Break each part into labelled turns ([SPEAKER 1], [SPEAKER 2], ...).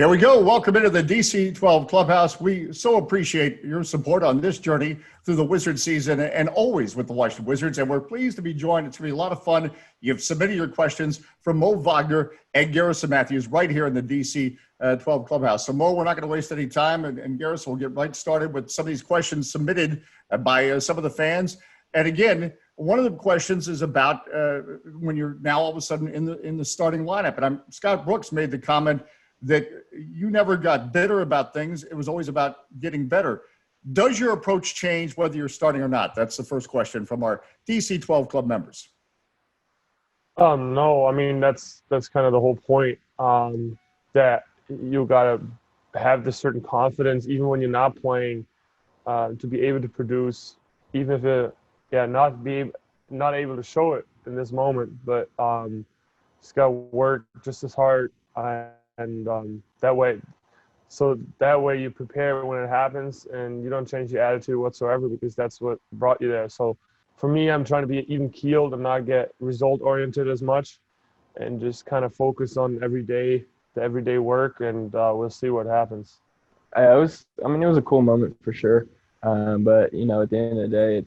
[SPEAKER 1] Here we go. Welcome into the DC-12 Clubhouse. We so appreciate your support on this journey through the Wizard season and always with the Washington Wizards. And we're pleased to be joined. It's going to be a lot of fun. You've submitted your questions from Mo Wagner and Garrison Mathews right here in the DC-12 Clubhouse. So, Mo, we're not going to waste any time. And Garrison will get right started with some of these questions submitted by some of the fans. And again, one of the questions is about when you're now all of a sudden in the starting lineup. And Scott Brooks made the comment that you never got bitter about things. It was always about getting better. Does your approach change whether you're starting or not? That's the first question from our DC-12 club members.
[SPEAKER 2] No, I mean, that's kind of the whole point, that you got to have this certain confidence, even when you're not playing, to be able to produce, even if not able to show it in this moment, but just got to work just as hard. And that way you prepare when it happens and you don't change your attitude whatsoever, because that's what brought you there. So for me, I'm trying to be even keeled and not get result oriented as much and just kind of focus on the everyday work, and we'll see what happens.
[SPEAKER 3] It was a cool moment for sure. But, at the end of the day,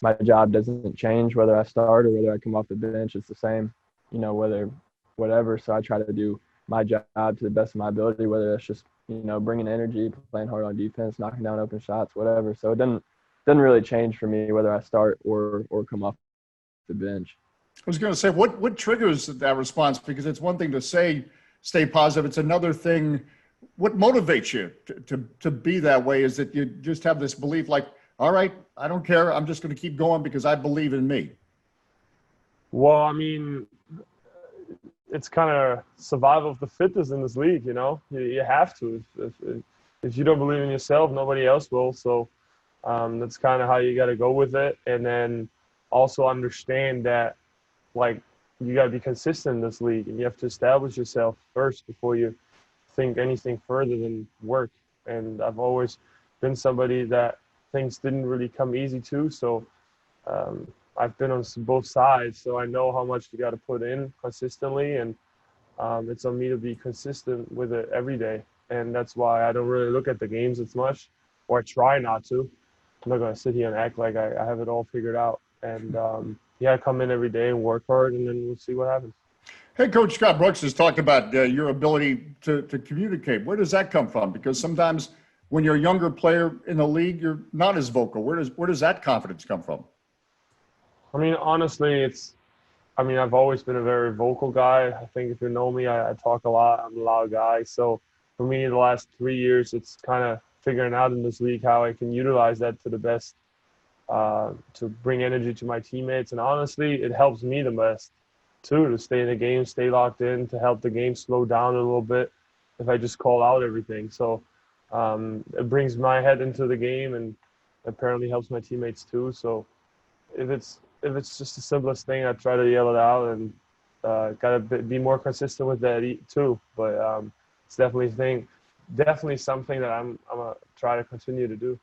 [SPEAKER 3] my job doesn't change whether I start or whether I come off the bench. It's the same, whatever. So I try to do my job to the best of my ability, whether that's just, bringing energy, playing hard on defense, knocking down open shots, whatever. So it doesn't really change for me whether I start or come off the bench.
[SPEAKER 1] I was going to say, what triggers that response? Because it's one thing to say, stay positive. It's another thing. What motivates you to be that way is that you just have this belief like, all right, I don't care. I'm just going to keep going because I believe in me.
[SPEAKER 2] Well, I mean, it's kind of survival of the fittest in this league, You have to. If you don't believe in yourself, nobody else will. So that's kind of how you got to go with it. And then also understand that, you got to be consistent in this league, and you have to establish yourself first before you think anything further than work. And I've always been somebody that things didn't really come easy to. So I've been on both sides, so I know how much you got to put in consistently, and it's on me to be consistent with it every day. And that's why I don't really look at the games as much, or I try not to. I'm not going to sit here and act like I have it all figured out. And, come in every day and work hard, and then we'll see what happens.
[SPEAKER 1] Hey, Coach Scott Brooks has talked about your ability to communicate. Where does that come from? Because sometimes when you're a younger player in the league, you're not as vocal. Where does that confidence come from?
[SPEAKER 2] I mean, honestly, I've always been a very vocal guy. I think if you know me, I talk a lot. I'm a loud guy. So for me, the last 3 years, it's kind of figuring out in this league how I can utilize that to the best, to bring energy to my teammates. And honestly, it helps me the best, too, to stay in the game, stay locked in, to help the game slow down a little bit if I just call out everything. So it brings my head into the game and apparently helps my teammates, too. So if it's just the simplest thing, I try to yell it out, and gotta be more consistent with that too. But it's definitely something that I'm gonna try to continue to do.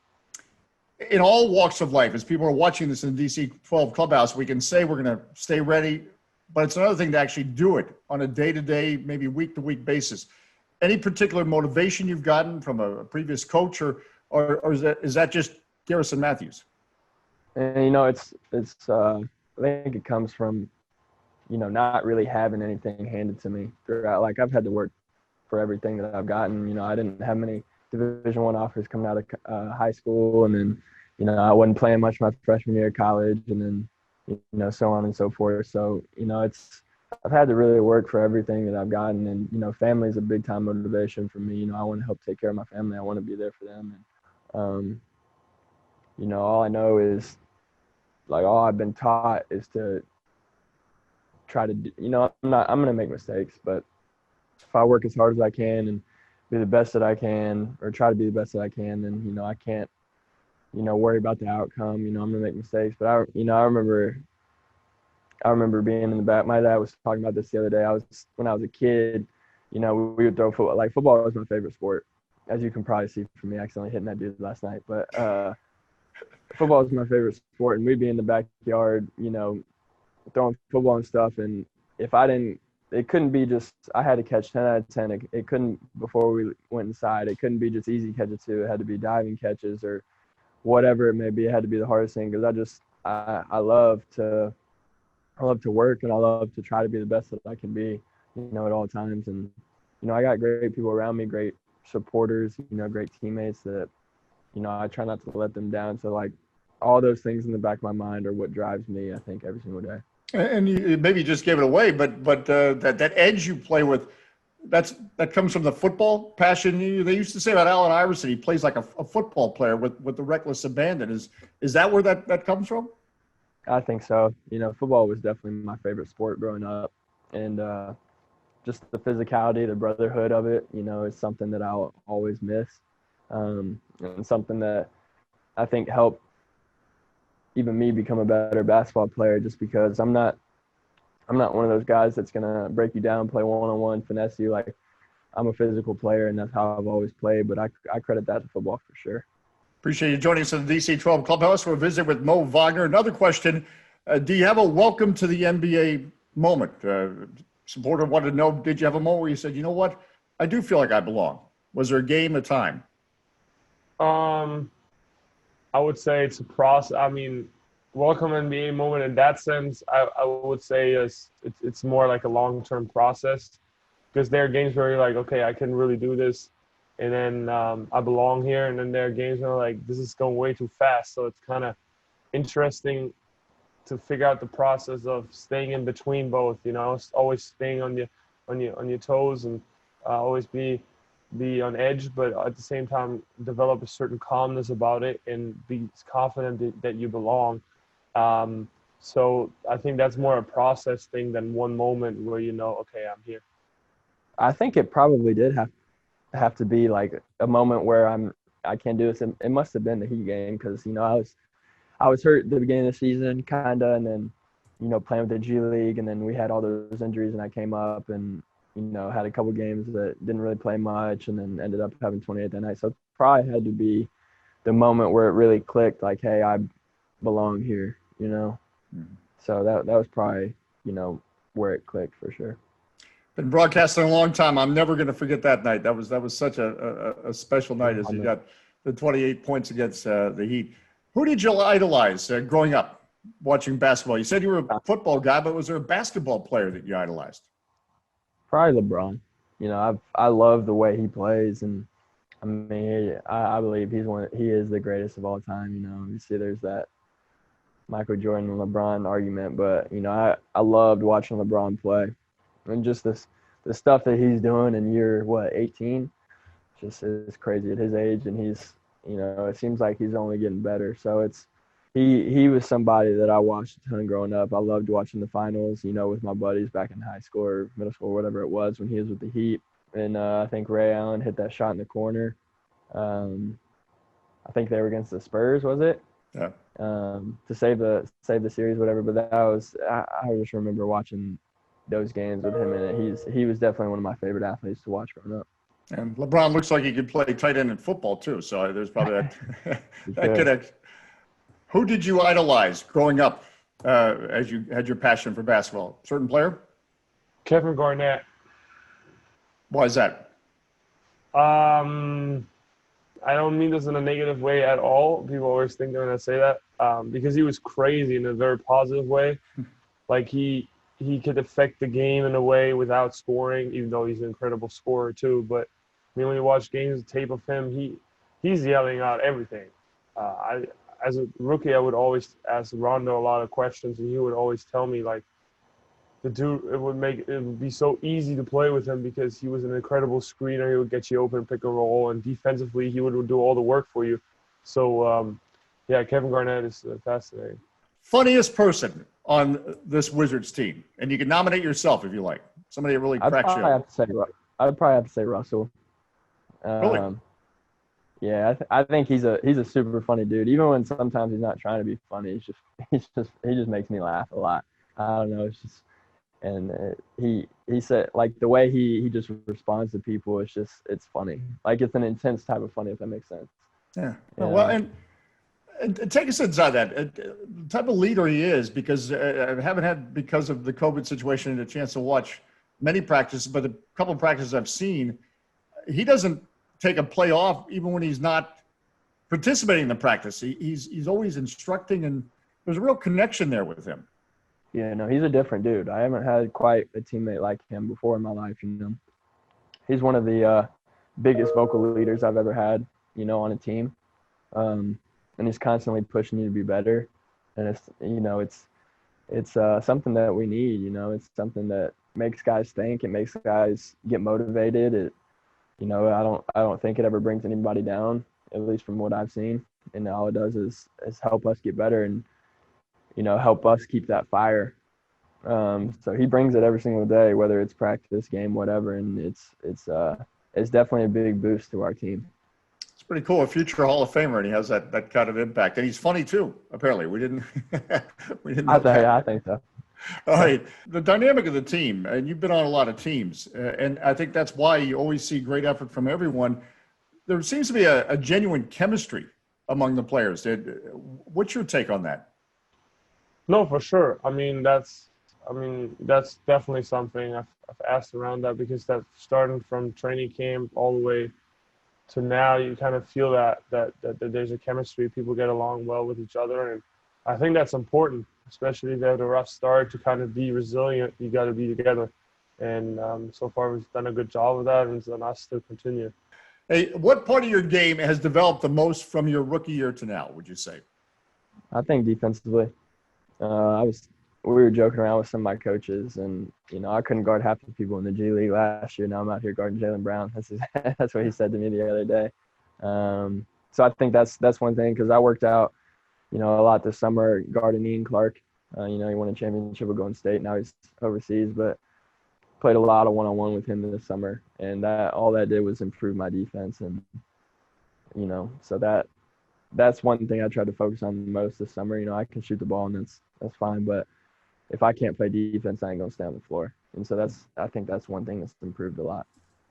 [SPEAKER 1] In all walks of life, as people are watching this in the DC-12 Clubhouse, we can say we're going to stay ready, but it's another thing to actually do it on a day-to-day, maybe week-to-week basis. Any particular motivation you've gotten from a previous coach, or is that just Garrison Mathews?
[SPEAKER 3] And, I think it comes from, not really having anything handed to me throughout. I've had to work for everything that I've gotten. I didn't have many Division I offers coming out of high school, and then, I wasn't playing much my freshman year of college, and then, so on and so forth. So, I've had to really work for everything that I've gotten, and, family is a big time motivation for me. I want to help take care of my family. I want to be there for them. And, all I know is, all I've been taught is to try to do, I'm going to make mistakes, but if I work as hard as I can and be the best that I can, or try to be the best that I can, then, I can't, worry about the outcome. I'm going to make mistakes. But I remember being in the back. My dad was talking about this the other day. When I was a kid, we would throw football. Football was my favorite sport, as you can probably see from me accidentally hitting that dude last night. But football was my favorite sport, and we'd be in the backyard, throwing football and stuff. And if I didn't it couldn't be just I had to catch 10 out of 10. It couldn't, before we went inside, it couldn't be just easy catches too. It had to be diving catches or whatever it may be. It had to be the hardest thing because I love to work, and I love to try to be the best that I can be, at all times. And, I got great people around me, great supporters, great teammates that, I try not to let them down. So, like, all those things in the back of my mind are what drives me, I think, every single day.
[SPEAKER 1] And you maybe just gave it away, but that edge you play with, that comes from the football passion. They used to say about Allen Iverson, he plays like a football player with the reckless abandon. Is that where that comes from?
[SPEAKER 3] I think so. Football was definitely my favorite sport growing up, and just the physicality, the brotherhood of it, is something that I'll always miss, and something that I think helped even me become a better basketball player, just because I'm not one of those guys that's gonna break you down, play one-on-one, finesse you. Like, I'm a physical player, and that's how I've always played. But I credit that to football for sure.
[SPEAKER 1] Appreciate you joining us in the DC-12 Clubhouse for a visit with Mo Wagner. Another question: do you have a welcome to the NBA moment? Supporter wanted to know: did you have a moment where you said, "You know what? I do feel like I belong"? Was there a game, a time?
[SPEAKER 2] I would say it's a process. I mean, welcome NBA moment in that sense, I would say it's more like a long-term process, because there are games where you're like, okay, I can really do this, and then I belong here, and then there are games where like, this is going way too fast. So it's kind of interesting to figure out the process of staying in between both. Always staying on your toes, and always be on edge, but at the same time develop a certain calmness about it and be confident that you belong. So I think that's more a process thing than one moment where okay, I'm here.
[SPEAKER 3] I think it probably did have to be like a moment where I can't do this. It must have been the Heat game, because I was hurt at the beginning of the season, kinda, and then playing with the G League, and then we had all those injuries, and I came up and had a couple games that didn't really play much, and then ended up having 28 that night. So it probably had to be the moment where it really clicked, like, hey, I belong here, Mm-hmm. So that was probably, where it clicked for sure.
[SPEAKER 1] Been broadcasting a long time. I'm never going to forget that night. That was such a special night, as you got the 28 points against the Heat. Who did you idolize growing up watching basketball? You said you were a football guy, but was there a basketball player that you idolized?
[SPEAKER 3] Probably LeBron. I love the way he plays, and I mean, I believe he is the greatest of all time. You see, there's that Michael Jordan and LeBron argument, but I loved watching LeBron play, and just the stuff that he's doing in year 18, just is crazy at his age, and he's it seems like he's only getting better. So he was somebody that I watched a ton growing up. I loved watching the finals, with my buddies back in high school or middle school, whatever it was, when he was with the Heat. And I think Ray Allen hit that shot in the corner. I think they were against the Spurs, was it?
[SPEAKER 1] Yeah.
[SPEAKER 3] To save the series, whatever. But that was I just remember watching those games with him in it. He was definitely one of my favorite athletes to watch growing up.
[SPEAKER 1] And LeBron looks like he could play tight end in football too. So there's probably that connection. Who did you idolize growing up as you had your passion for basketball? Certain player?
[SPEAKER 2] Kevin Garnett.
[SPEAKER 1] Why is that?
[SPEAKER 2] I don't mean this in a negative way at all. People always think they're going to say that, because he was crazy in a very positive way. Like, he could affect the game in a way without scoring, even though he's an incredible scorer too. But I mean, when you watch games, tape of him, he's yelling out everything. As a rookie, I would always ask Rondo a lot of questions, and he would always tell me, like, the dude, it would be so easy to play with him because he was an incredible screener. He would get you open, pick and roll, and defensively, he would do all the work for you. So, Kevin Garnett is fascinating.
[SPEAKER 1] Funniest person on this Wizards team, and you can nominate yourself if you like. Somebody that really cracks you up.
[SPEAKER 3] I'd probably have to say Russell.
[SPEAKER 1] Really?
[SPEAKER 3] Yeah, I think he's a super funny dude. Even when sometimes he's not trying to be funny, he just makes me laugh a lot. I don't know. It's just, and he said, like, the way he just responds to people, it's funny. Like, it's an intense type of funny, if that makes sense.
[SPEAKER 1] Yeah. Well, and take us inside that the type of leader he is, because I haven't had, because of the COVID situation, a chance to watch many practices, but the couple of practices I've seen, he doesn't take a play off even when he's not participating in the practice. He's always instructing, and there's a real connection there with him.
[SPEAKER 3] Yeah, no, he's a different dude. I haven't had quite a teammate like him before in my life, He's one of the biggest vocal leaders I've ever had, on a team. And he's constantly pushing you to be better. And it's something that we need, It's something that makes guys think. It makes guys get motivated. I don't think it ever brings anybody down, at least from what I've seen. And all it does is help us get better and, help us keep that fire. So he brings it every single day, whether it's practice, game, whatever. And it's definitely a big boost to our team.
[SPEAKER 1] It's pretty cool. A future Hall of Famer, and he has that kind of impact. And he's funny too, apparently. We didn't
[SPEAKER 3] I think so.
[SPEAKER 1] All right. The dynamic of the team, and you've been on a lot of teams, and I think that's why you always see great effort from everyone. There seems to be a genuine chemistry among the players. What's your take on that?
[SPEAKER 2] No, for sure. That's definitely something I've asked around that, because that starting from training camp all the way to now, you kind of feel that there's a chemistry. People get along well with each other, and I think that's important, especially if you have a rough start. To kind of be resilient, you got to be together, and so far we've done a good job of that, and it's on us to continue.
[SPEAKER 1] Hey, what part of your game has developed the most from your rookie year to now, would you say?
[SPEAKER 3] I think defensively. We were joking around with some of my coaches, and I couldn't guard half the people in the G League last year. Now I'm out here guarding Jaylen Brown. That's what he said to me the other day. So I think that's one thing, because I worked out, a lot this summer guarding Ian Clark. He won a championship with Golden State. Now he's overseas, but played a lot of one-on-one with him this summer, and all that did was improve my defense, and so that's one thing I tried to focus on the most this summer. I can shoot the ball, and that's fine, but if I can't play defense, I ain't gonna stay on the floor. And so I think that's one thing that's improved a lot.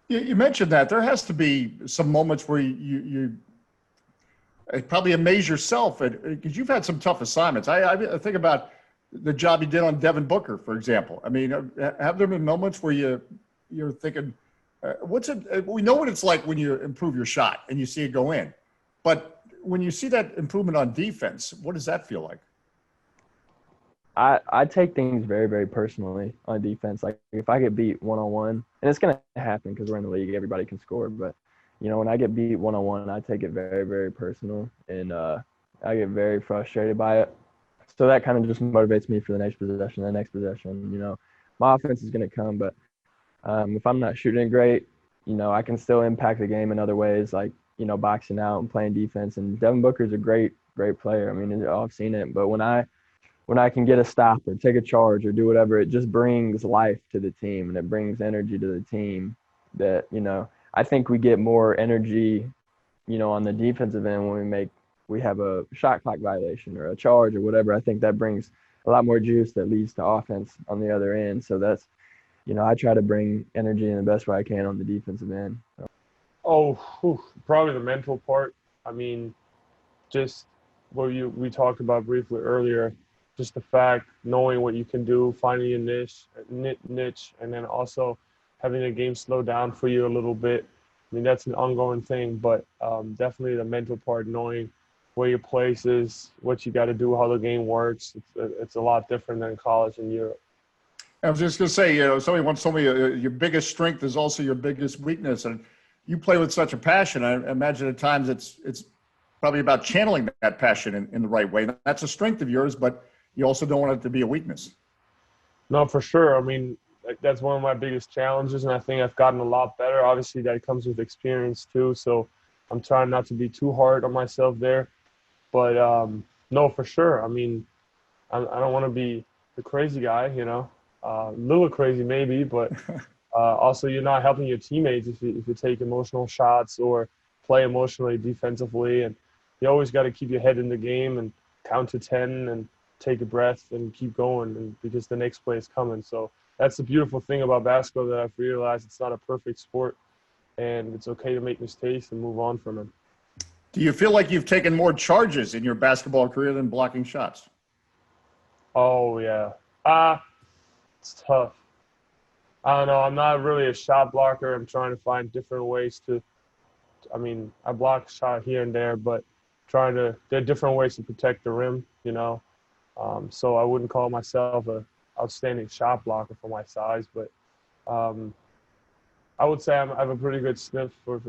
[SPEAKER 1] You mentioned that there has to be some moments where you probably amaze yourself, because you've had some tough assignments. I think about the job you did on Devin Booker, for example. I mean, have there been moments where you're thinking, we know what it's like when you improve your shot and you see it go in, but when you see that improvement on defense, what does that feel like?
[SPEAKER 3] I take things very, very personally on defense. Like, if I get beat one-on-one, and it's going to happen because we're in the league, everybody can score. But, when I get beat one-on-one, I take it very, very personal, and I get very frustrated by it. So that kind of just motivates me for the next possession. My offense is going to come, but if I'm not shooting it great, I can still impact the game in other ways, like, boxing out and playing defense. And Devin Booker's a great, great player. I mean, I've seen it. But when I can get a stop or take a charge or do whatever, it just brings life to the team, and it brings energy to the team that, I think we get more energy, on the defensive end when we have a shot clock violation or a charge or whatever. I think that brings a lot more juice that leads to offense on the other end. So that's, I try to bring energy in the best way I can on the defensive end.
[SPEAKER 2] Probably the mental part. I mean, just what we talked about briefly earlier, just the fact, knowing what you can do, finding your niche, and then also having the game slow down for you a little bit. I mean, that's an ongoing thing, but definitely the mental part, knowing where your place is, what you got to do, how the game works. It's a lot different than college in Europe.
[SPEAKER 1] I was just going to say, somebody once told me your biggest strength is also your biggest weakness, and you play with such a passion. I imagine at times it's probably about channeling that passion in the right way. That's a strength of yours, but you also don't want it to be a weakness.
[SPEAKER 2] No, for sure. I mean, that's one of my biggest challenges, and I think I've gotten a lot better. Obviously, that comes with experience too, so I'm trying not to be too hard on myself there. But, no, for sure. I mean, I don't want to be the crazy guy, a little crazy maybe, but also you're not helping your teammates if you take emotional shots or play emotionally defensively. And you always got to keep your head in the game and count to 10 and take a breath and keep going, and because the next play is coming. So that's the beautiful thing about basketball that I've realized. It's not a perfect sport, and it's okay to make mistakes and move on from them.
[SPEAKER 1] Do you feel like you've taken more charges in your basketball career than blocking shots?
[SPEAKER 2] Oh, yeah. It's tough. I don't know. I'm not really a shot blocker. I'm trying to find different ways to. I mean, I block shot here and there, but there are different ways to protect the rim. So I wouldn't call myself a outstanding shot blocker for my size, but um, I would say I have a pretty good sniff for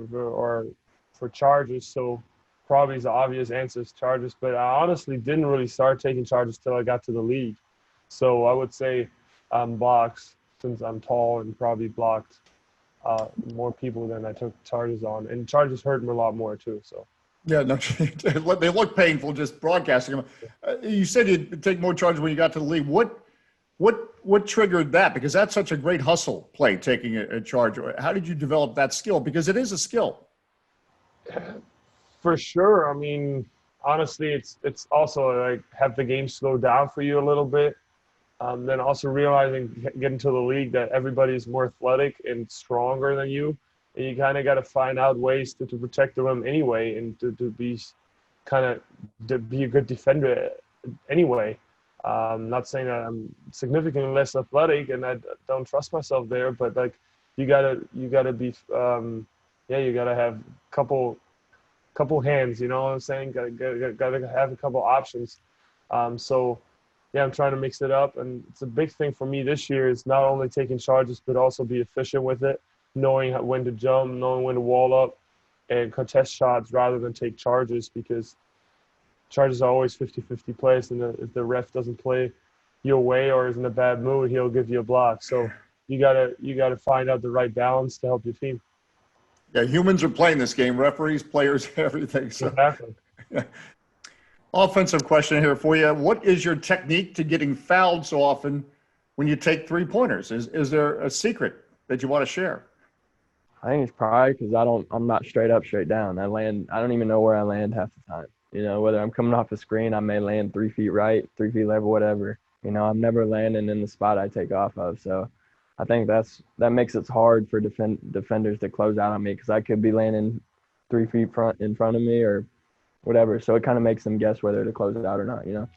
[SPEAKER 2] charges. So probably the obvious answer is charges, but I honestly didn't really start taking charges till I got to the league. So I would say blocks, since I'm tall and probably blocked more people than I took charges on, and charges hurt me a lot more too. So.
[SPEAKER 1] Yeah, no, they look painful just broadcasting them. You said you'd take more charges when you got to the league. What triggered that? Because that's such a great hustle play, taking a charge. How did you develop that skill? Because it is a skill.
[SPEAKER 2] For sure. I mean, honestly, it's also like have the game slow down for you a little bit. Then also realizing getting to the league that everybody's more athletic and stronger than you. And you kind of got to find out ways to protect the rim anyway, and to be to be a good defender anyway. Not saying that I'm significantly less athletic and I don't trust myself there, but like you gotta be you gotta have couple hands. You know what I'm saying? Gotta have a couple options. So yeah, I'm trying to mix it up, and it's a big thing for me this year is not only taking charges but also be efficient with it, knowing when to jump, knowing when to wall up, and contest shots rather than take charges, because charges are always 50-50 plays, and if the ref doesn't play your way or is in a bad mood, he'll give you a block. So you gotta find out the right balance to help your team.
[SPEAKER 1] Yeah, humans are playing this game, referees, players, everything. So.
[SPEAKER 2] Exactly.
[SPEAKER 1] Yeah. Offensive question here for you. What is your technique to getting fouled so often when you take three-pointers? Is there a secret that you want to share?
[SPEAKER 3] I think it's probably because I'm not straight up, straight down. I don't even know where I land half the time. You know, whether I'm coming off the screen, I may land 3 feet right, 3 feet left, whatever. You know, I'm never landing in the spot I take off of. So I think that makes it hard for defenders to close out on me, because I could be landing 3 feet in front of me or whatever. So it kind of makes them guess whether to close it out or not, you know?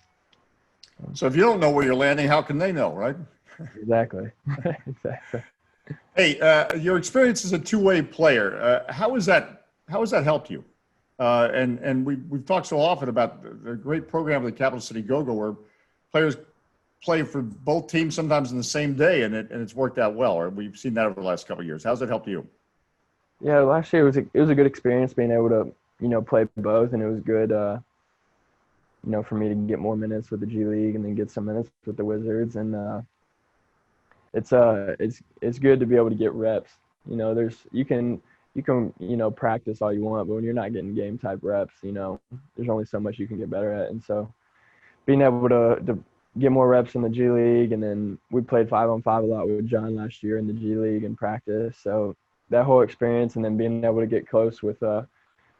[SPEAKER 1] So if you don't know where you're landing, how can they know, right?
[SPEAKER 3] Exactly. Exactly.
[SPEAKER 1] Hey, your experience as a two-way player, how has that helped you? And we've talked so often about the great program of the Capital City Go-Go, where players play for both teams sometimes in the same day, and it's worked out well. Or we've seen that over the last couple of years. How's it helped you?
[SPEAKER 3] Yeah, last year it was a good experience being able to, you know, play both, and it was good, you know, for me to get more minutes with the G League and then get some minutes with the Wizards, and it's good to be able to get reps. You know, you can you know, practice all you want, but when you're not getting game type reps, you know, there's only so much you can get better at. And so being able to get more reps in the G League, and then we played 5-on-5 a lot with John last year in the G League and practice. So that whole experience, and then being able to get close with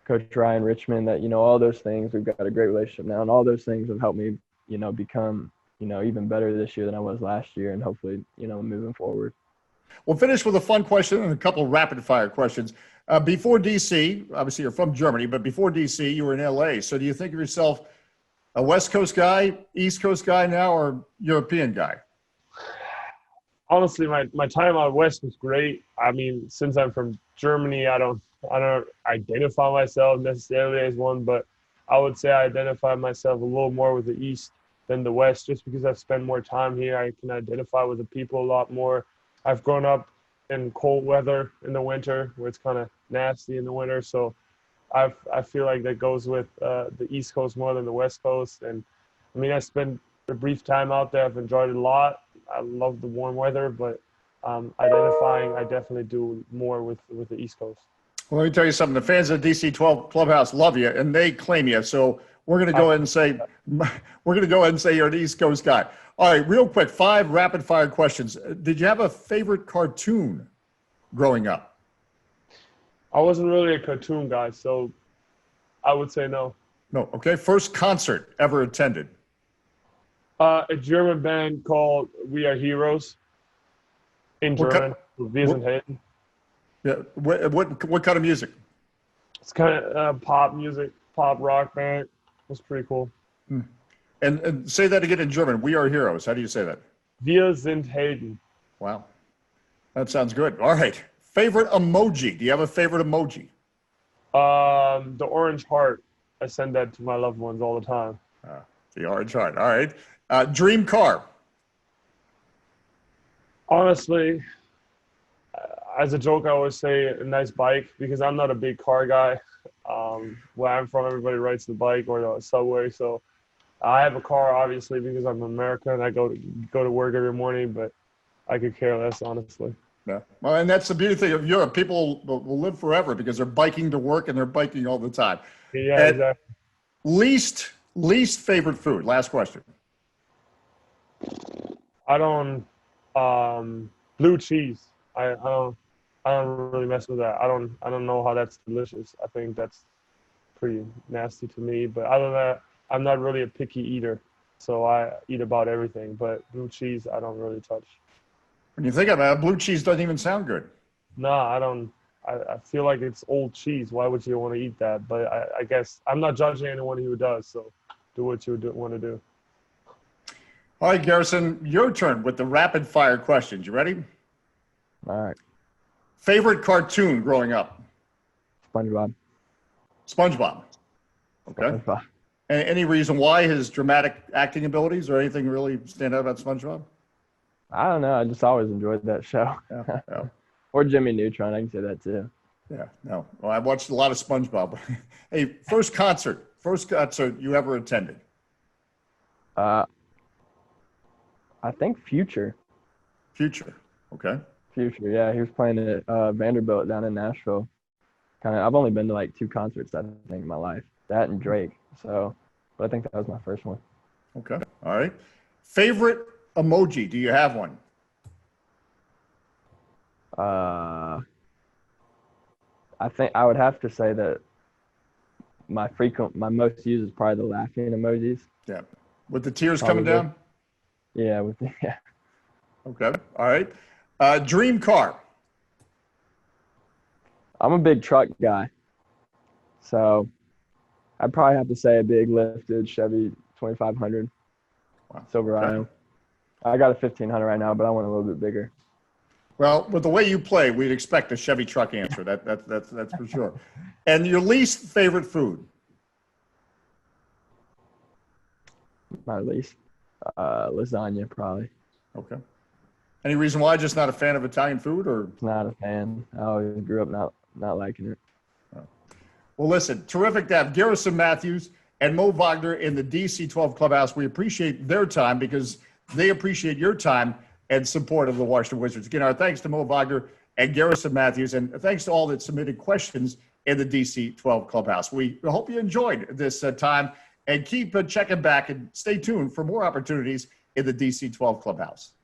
[SPEAKER 3] Coach Ryan Richmond, that, you know, all those things, we've got a great relationship now, and all those things have helped me, you know, become, you know, even better this year than I was last year, and hopefully, you know, moving forward.
[SPEAKER 1] We'll finish with a fun question and a couple of rapid-fire questions. Before D.C., obviously you're from Germany, but before D.C., you were in L.A. So do you think of yourself a West Coast guy, East Coast guy now, or European guy?
[SPEAKER 2] Honestly, my time out west was great. I mean, since I'm from Germany, I don't identify myself necessarily as one, but I would say I identify myself a little more with the East than the West, just because I've spent more time here. I can identify with the people a lot more. I've grown up in cold weather in the winter, where it's kind of nasty in the winter. So I feel like that goes with the East Coast more than the West Coast. And I mean, I spent a brief time out there. I've enjoyed it a lot. I love the warm weather, but identifying, I definitely do more with the East Coast.
[SPEAKER 1] Well, let me tell you something. The fans of DC-12 Clubhouse love you, and they claim you. So we're going to go ahead and say you're an East Coast guy. All right, real quick, 5 rapid-fire questions. Did you have a favorite cartoon growing up?
[SPEAKER 2] I wasn't really a cartoon guy, so I would say no.
[SPEAKER 1] No. Okay. First concert ever attended?
[SPEAKER 2] A German band called We Are Heroes in German. Wir sind Helden.
[SPEAKER 1] Yeah. What kind of music?
[SPEAKER 2] It's kind of pop music, pop rock band. It was pretty cool.
[SPEAKER 1] And say that again in German. We are heroes. How do you say that?
[SPEAKER 2] Wir sind Helden.
[SPEAKER 1] Wow. That sounds good. All right. Favorite emoji? Do you have a favorite emoji?
[SPEAKER 2] The orange heart. I send that to my loved ones all the time.
[SPEAKER 1] The orange heart. All right. Dream car?
[SPEAKER 2] Honestly, as a joke, I always say a nice bike because I'm not a big car guy. Where I'm from, everybody rides the bike or the subway. So I have a car, obviously, because I'm American and I go to work every morning. But I could care less, honestly.
[SPEAKER 1] Yeah. Well, and that's the beauty thing of Europe. People will live forever because they're biking to work and they're biking all the time.
[SPEAKER 2] Yeah,
[SPEAKER 1] And
[SPEAKER 2] exactly.
[SPEAKER 1] least favorite food. Last question.
[SPEAKER 2] I don't blue cheese. I don't really mess with that. I don't know how that's delicious. I think that's pretty nasty to me. But other than that, I'm not really a picky eater, so I eat about everything. But blue cheese, I don't really touch.
[SPEAKER 1] When you think about it, blue cheese doesn't even sound good.
[SPEAKER 2] No, I don't. I feel like it's old cheese. Why would you want to eat that? But I guess I'm not judging anyone who does. So do what you want to do.
[SPEAKER 1] All right, Garrison, your turn with the rapid fire questions. You ready?
[SPEAKER 3] All right.
[SPEAKER 1] Favorite cartoon growing up?
[SPEAKER 3] SpongeBob.
[SPEAKER 1] SpongeBob. Okay.
[SPEAKER 3] SpongeBob.
[SPEAKER 1] Any reason why? His dramatic acting abilities or anything really stand out about SpongeBob?
[SPEAKER 3] I don't know. I just always enjoyed that show.
[SPEAKER 1] Yeah. Yeah.
[SPEAKER 3] Or Jimmy Neutron. I can say that too.
[SPEAKER 1] Yeah. No. Well, I watched a lot of SpongeBob. Hey, first concert you ever attended?
[SPEAKER 3] I think Future.
[SPEAKER 1] Future. Okay.
[SPEAKER 3] Future, yeah. He was playing at Vanderbilt down in Nashville. I've only been to like 2 concerts, I think, in my life. That and Drake. So, but I think that was my first one.
[SPEAKER 1] Okay. All right. Favorite emoji? Do you have one?
[SPEAKER 3] I think I would have to say that my most used is probably the laughing emojis.
[SPEAKER 1] Yeah. With the tears
[SPEAKER 3] Probably.
[SPEAKER 1] coming down?
[SPEAKER 3] Yeah, yeah.
[SPEAKER 1] Okay. All right. Dream car?
[SPEAKER 3] I'm a big truck guy, so I'd probably have to say a big lifted Chevy 2500
[SPEAKER 1] Wow.
[SPEAKER 3] Silverado.
[SPEAKER 1] Okay.
[SPEAKER 3] I got a 1500 right now, but I want a little bit bigger.
[SPEAKER 1] Well, with the way you play, we'd expect a Chevy truck answer. That's for sure. And your least favorite food?
[SPEAKER 3] My least lasagna, probably.
[SPEAKER 1] Okay. Any reason why? Just not a fan of Italian food, or?
[SPEAKER 3] Not a fan. I always grew up not liking it.
[SPEAKER 1] Well, listen, terrific to have Garrison Mathews and Mo Wagner in the DC-12 clubhouse. We appreciate their time because they appreciate your time and support of the Washington Wizards. Again, our thanks to Mo Wagner and Garrison Mathews, and thanks to all that submitted questions in the DC-12 clubhouse. We hope you enjoyed this time, and keep checking back and stay tuned for more opportunities in the DC-12 clubhouse.